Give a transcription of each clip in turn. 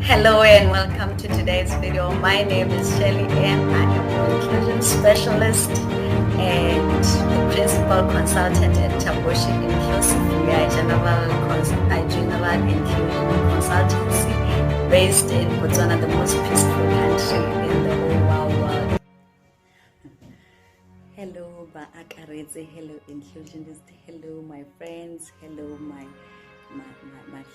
Hello and welcome to today's video. My name is Shelly and I am an inclusion specialist and the principal consultant at Thabo Inclusive. We are a general inclusion consultancy based in Botswana, the most peaceful country in the whole wide world. Hello, Baakaretse. Hello, inclusionist. Hello, my friends. Hello, my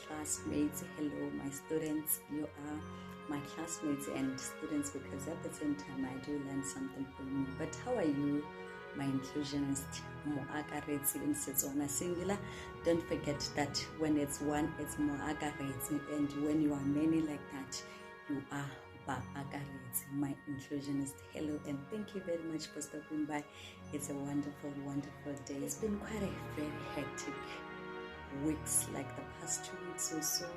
classmates. Hello, my students. You are my classmates and students because at the same time I do learn something from you. But how are you, my inclusionist? Moakaretse in Setswana singular. Don't forget that when it's one, it's moakaretse, and when you are many like that, you are Baakaretse, my inclusionist. Hello and thank you very much for stopping by. It's a wonderful, wonderful day. It's been quite a very hectic weeks, like the past 2 weeks or so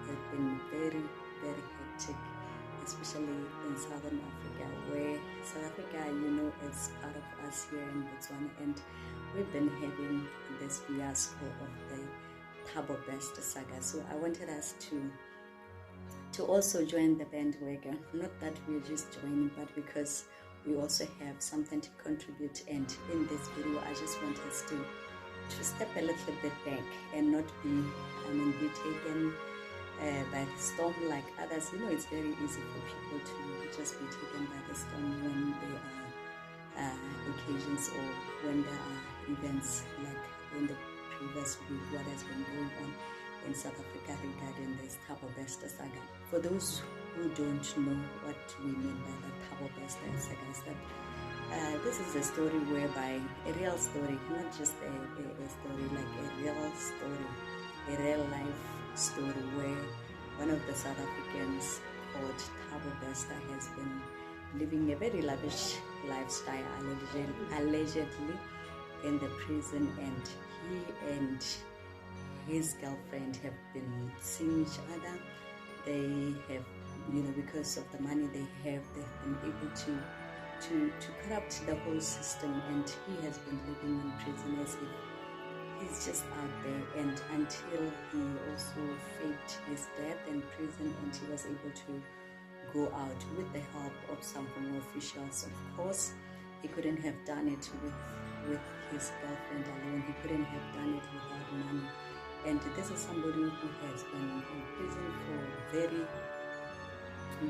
have been very, very hectic, especially in Southern Africa, where South Africa, is part of us here in Botswana, and we've been having this fiasco of the Thabo Best Saga. So I wanted us to also join the bandwagon, not that we're just joining, but because we also have something to contribute. And in this video, I just want us to step a little bit back and not be taken by the storm like others. It's very easy for people to just be taken by the storm when there are occasions or when there are events like in the previous week, what has been going on in South Africa regarding this Thabo Best Saga. For those who don't know what we mean by the Thabo Best Saga, is that this is a story whereby, a real story, not just a story, like a real story, a real life story, where one of the South Africans called Thabo Bester has been living a very lavish lifestyle, allegedly in the prison, and he and his girlfriend have been seeing each other. They have, because of the money they have, they've been able to corrupt the whole system, and he has been living in prison as if he's just out there, and until he also faked his death in prison and he was able to go out with the help of some former officials. Of course, he couldn't have done it with his girlfriend alone. He couldn't have done it without money. And this is somebody who has been in prison for very,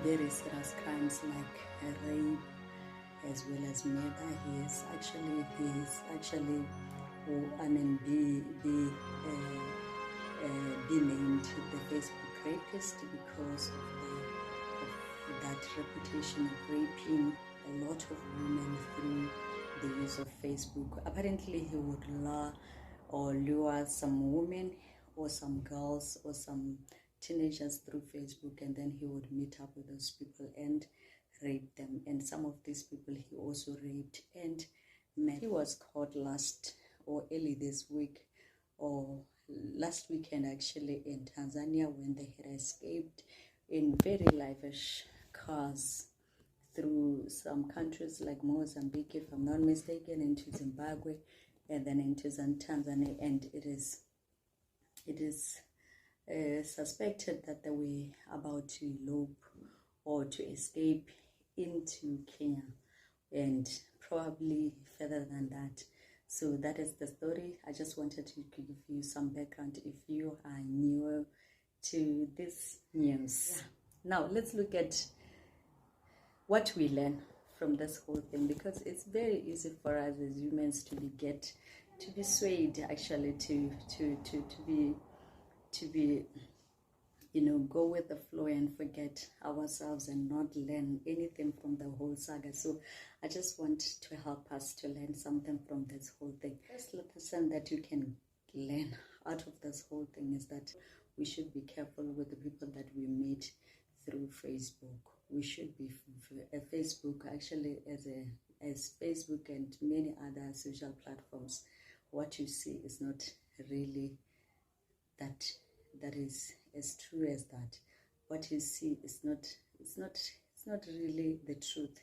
very serious crimes like rape as well as murder. He is actually be named the Facebook rapist because of that reputation of raping a lot of women through the use of Facebook. Apparently, he would lure some women or some girls or some teenagers through Facebook, and then he would meet up with those people and rape them. And some of these people he also raped and met. He was caught early this week, or last weekend actually, in Tanzania, when they had escaped in very lavish cars through some countries like Mozambique, if I'm not mistaken, into Zimbabwe, and then into Tanzania. And it is suspected that they were about to elope or to escape into Kenya, and probably further than that. So that is the story. I just wanted to give you some background if you are new to this news. Now let's look at what we learn from this whole thing, because it's very easy for us as humans to be swayed, actually, to be go with the flow and forget ourselves and not learn anything from the whole saga. So I just want to help us to learn something from this whole thing. First lesson that you can learn out of this whole thing is that we should be careful with the people that we meet through Facebook. We should be Facebook, actually, as Facebook and many other social platforms. What you see is not really that is as true as that. What you see is not really the truth.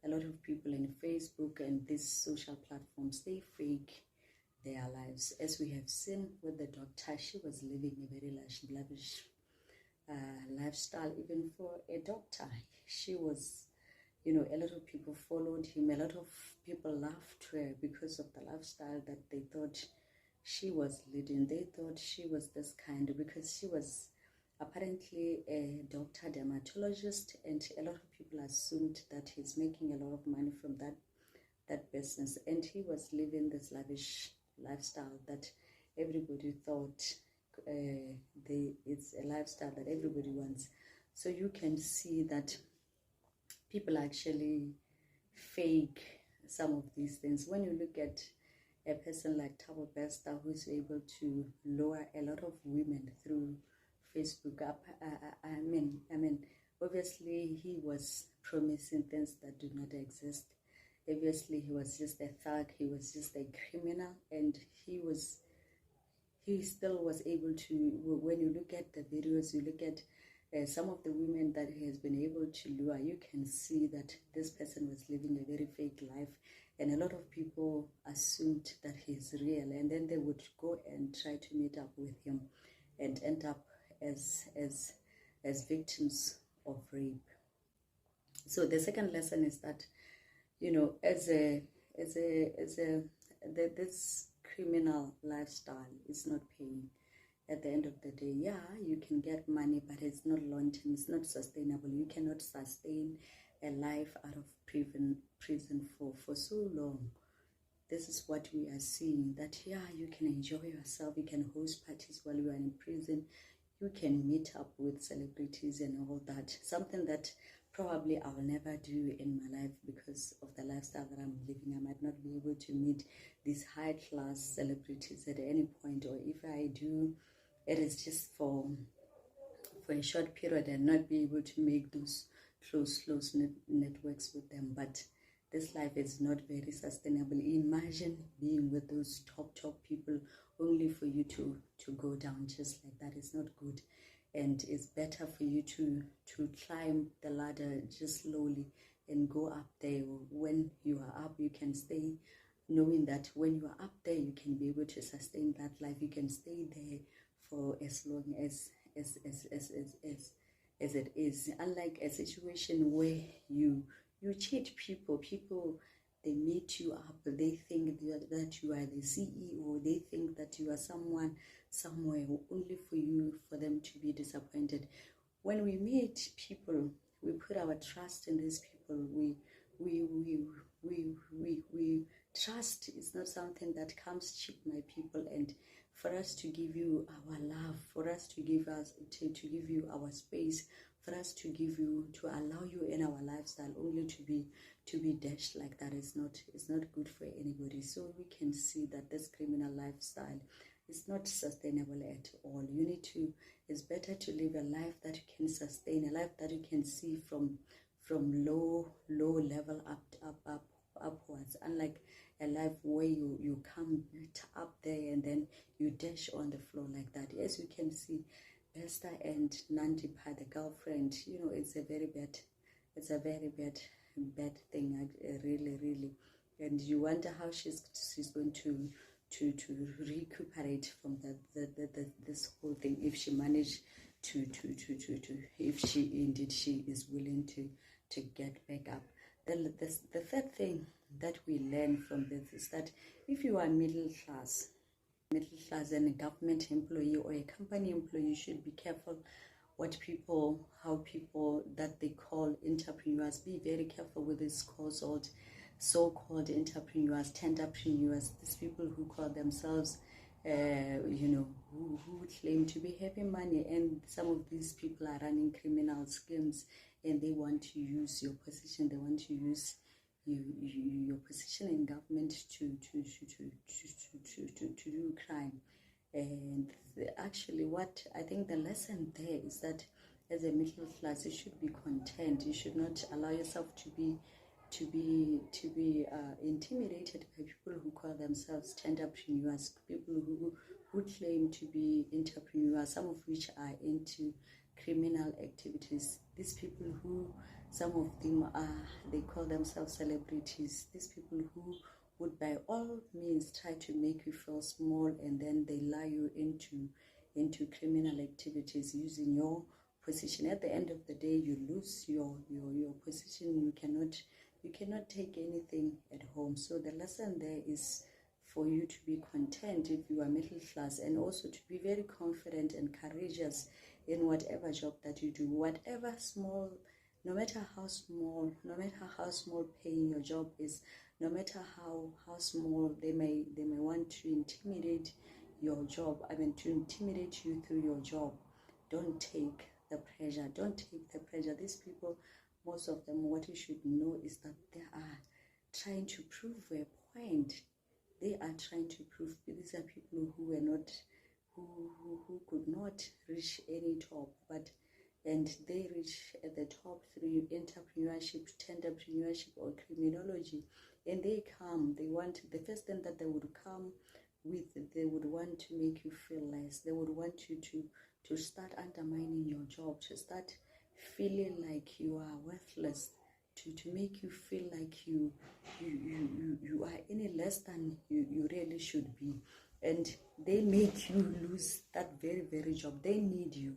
A lot of people in Facebook and these social platforms, they fake their lives. As we have seen with the doctor, she was living a very lavish lifestyle. Even for a doctor, she was, a lot of people followed him, a lot of people loved her because of the lifestyle that they thought she was leading. They thought she was this kind because she was apparently a doctor dermatologist, and a lot of people assumed that he's making a lot of money from that business, and he was living this lavish lifestyle that everybody thought it's a lifestyle that everybody wants. So you can see that people actually fake some of these things. When you look at a person like Thabo who's able to lure a lot of women through Facebook up, I mean, obviously he was promising things that do not exist. Obviously he was just a thug, he was just a criminal, and he still was able to, when you look at the videos, you look at some of the women that he has been able to lure, you can see that this person was living a very fake life, and a lot of people assumed that he's real, and then they would go and try to meet up with him and end up as victims of rape. So the second lesson is that, this criminal lifestyle is not paying. At the end of the day, yeah, you can get money, but it's not long term, it's not sustainable. You cannot sustain a life out of prison for so long. This is what we are seeing, that yeah, you can enjoy yourself, you can host parties while you are in prison, you can meet up with celebrities and all that, something that probably I'll never do in my life because of the lifestyle that I'm living. I might not be able to meet these high class celebrities at any point, or if I do, it is just for a short period and not be able to make those close networks with them. But this life is not very sustainable. Imagine being with those top people only for you to go down just like that. It's not good, and it's better for you to climb the ladder just slowly and go up there. When you are up, you can stay, knowing that when you are up there, you can be able to sustain that life. You can stay there for as long as it is. Unlike a situation where you cheat people, they meet you up, they think that you are the CEO, they think that you are someone somewhere, only for them to be disappointed. When we meet people, we put our trust in these people. We trust is not something that comes cheap, my people. And for us to give you our love, for us to give you our space, for us to allow you in our lifestyle, only to be dashed like that is not good for anybody. So we can see that this criminal lifestyle is not sustainable at all. It's better to live a life that you can sustain, a life that you can see from low level upwards, unlike a life where you come up there and then you dash on the floor like that. As you can see, Esther and Nandipha, the girlfriend, it's a very bad thing, really. And you wonder how she's going to recuperate from this whole thing, if she managed to if she is willing to get back up. The third thing that we learn from this is that if you are middle class and a government employee or a company employee, you should be careful how people that they call entrepreneurs. Be very careful with this so-called entrepreneurs, entrepreneurs, these people who call themselves who claim to be having money, and some of these people are running criminal schemes, and they want to use your position, they want to use your position in government to do crime. And actually, what I think the lesson there is that as a middle class, you should be content. You should not allow yourself to be intimidated by people who call themselves entrepreneurs, people who claim to be entrepreneurs, some of which are into criminal activities. These people who, some of them they call themselves celebrities. These people who would by all means try to make you feel small, and then they lure you into criminal activities using your position. At the end of the day, you lose your position. You cannot take anything at home. So the lesson there is for you to be content if you are middle class, and also to be very confident and courageous in whatever job that you do, whatever small, no matter how small paying your job is, no matter how small they may want to intimidate your job, to intimidate you through your job. Don't take the pressure. Don't take the pressure. These people, most of them, what you should know is that they are trying to prove a point. They are trying to prove. These are people who were not, who could not reach any top, and they reach at the top through entrepreneurship, tenderpreneurship, or criminology. And they want, the first thing that they would come with, they would want to make you feel less. They would want you to start undermining your job, to start feeling like you are worthless, to make you feel like you are any less than you really should be. And they make you lose that very, very job. They need you.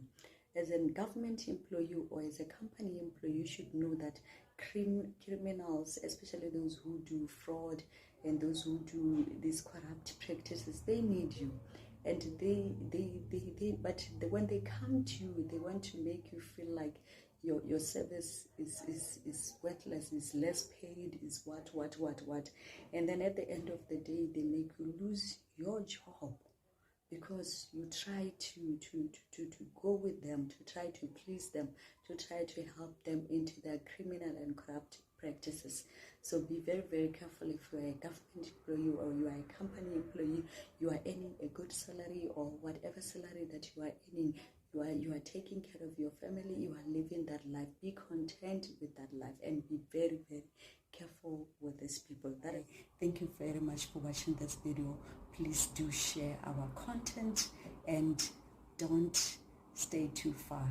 As a government employee or as a company employee, you should know that criminals, especially those who do fraud and those who do these corrupt practices, they need you. And but when they come to you, they want to make you feel like your service is worthless, is less paid, is what. And then at the end of the day, they make you lose your job, because you try to go with them, to try to please them, to try to help them into their criminal and corrupt practices. So be very, very careful. If you are a government employee or you are a company employee, you are earning a good salary, or whatever salary that you are earning, you are taking care of your family, you are living that life. Be content with that life, and be very, very careful with these people. Thank you very much for watching this video. Please do share our content and don't stay too far.